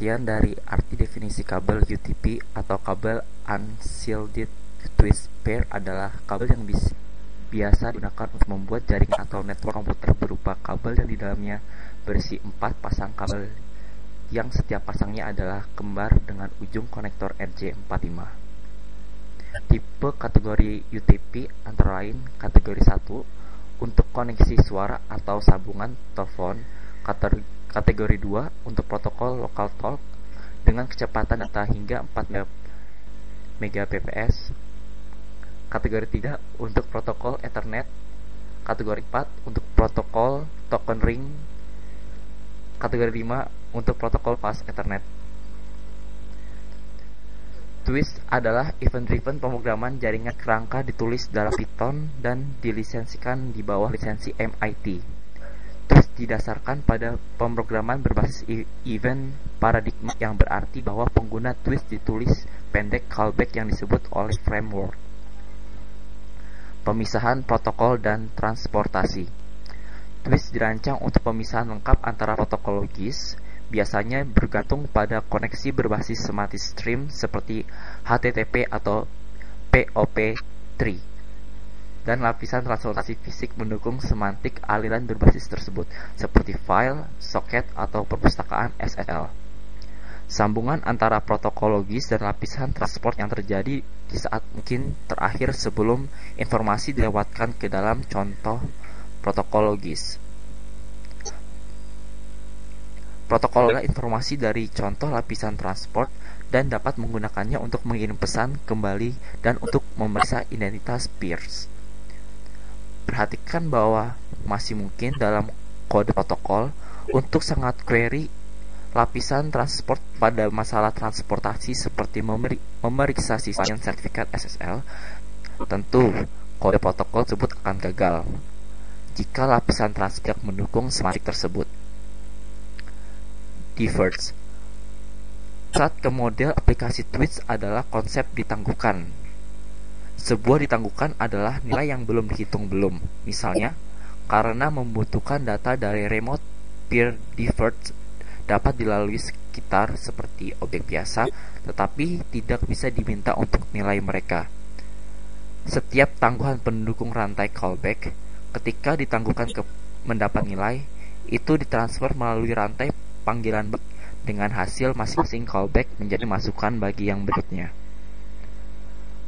Pengertian dari arti definisi kabel UTP atau kabel unshielded twist pair adalah kabel yang biasa digunakan untuk membuat jaringan atau network komputer berupa kabel yang di dalamnya berisi 4 pasang kabel yang setiap pasangnya adalah kembar dengan ujung konektor RJ45. Tipe kategori UTP antara lain kategori 1 untuk koneksi suara atau sambungan telepon, kategori 2 untuk protokol local talk dengan kecepatan data hingga 4 Mbps, kategori 3 untuk protokol Ethernet, kategori 4 untuk protokol token ring, kategori 5 untuk protokol fast Ethernet. Twist adalah event-driven pemrograman jaringan kerangka ditulis dalam Python dan dilisensikan di bawah lisensi MIT. Twist didasarkan pada pemrograman berbasis event paradigma yang berarti bahwa pengguna twist ditulis pendek callback yang disebut oleh framework. Pemisahan protokol dan transportasi. Twist dirancang untuk pemisahan lengkap antara protokol logis, biasanya bergantung pada koneksi berbasis semantic stream seperti HTTP atau POP3, dan lapisan transportasi fisik mendukung semantik aliran berbasis tersebut seperti file, soket, atau perpustakaan SSL. Sambungan antara protokol logis dan lapisan transport yang terjadi di saat mungkin terakhir sebelum informasi dilewatkan ke dalam contoh protokol logis. Protokol adalah informasi dari contoh lapisan transport dan dapat menggunakannya untuk mengirim pesan kembali dan untuk memeriksa identitas peers. Perhatikan bahwa masih mungkin dalam kode protokol untuk sangat query lapisan transport pada masalah transportasi seperti memeriksa sisa sertifikat SSL. Tentu, kode protokol tersebut akan gagal jika lapisan transport mendukung semantik tersebut. Diverge. Saat ke model aplikasi Twist adalah konsep ditangguhkan. Sebuah ditangguhkan adalah nilai yang belum dihitung belum. Misalnya, karena membutuhkan data dari remote peer diverge dapat dilalui sekitar seperti objek biasa, tetapi tidak bisa diminta untuk nilai mereka. Setiap tangguhan pendukung rantai callback, ketika ditangguhkan mendapat nilai, itu ditransfer melalui rantai panggilan dengan hasil masing-masing callback menjadi masukan bagi yang berikutnya.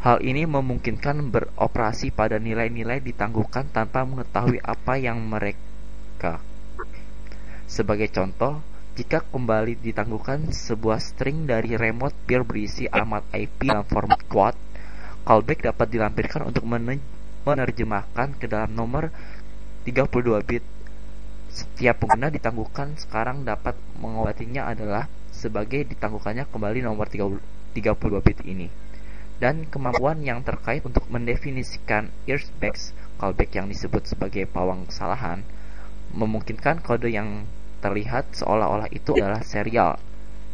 Hal ini memungkinkan beroperasi pada nilai-nilai ditangguhkan tanpa mengetahui apa yang mereka. Sebagai contoh, jika kembali ditangguhkan sebuah string dari remote peer berisi alamat IP dalam format quote, callback dapat dilampirkan untuk menerjemahkan ke dalam nomor 32 bit. Setiap pengguna ditangguhkan sekarang dapat mengobatinya adalah sebagai ditangguhkannya kembali nomor 32 bit ini. Dan kemampuan yang terkait untuk mendefinisikan earthbacks callback yang disebut sebagai pawang kesalahan memungkinkan kode yang terlihat seolah-olah itu adalah serial,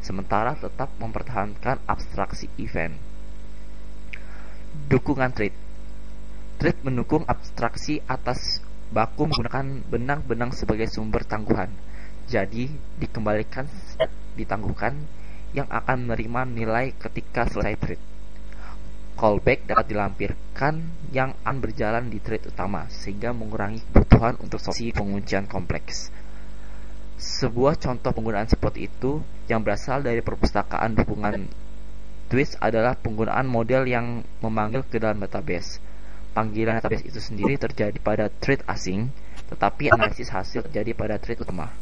sementara tetap mempertahankan abstraksi event. Dukungan thread. Thread mendukung abstraksi atas baku menggunakan benang-benang sebagai sumber tangguhan. Jadi, dikembalikan ditangguhkan yang akan menerima nilai ketika selesai thread. Callback dapat dilampirkan yang akan berjalan di thread utama, sehingga mengurangi kebutuhan untuk solusi penguncian kompleks. Sebuah contoh penggunaan seperti itu yang berasal dari perpustakaan dukungan Twist adalah penggunaan model yang memanggil ke dalam database. Panggilan database itu sendiri terjadi pada thread asing, tetapi analisis hasil terjadi pada thread utama.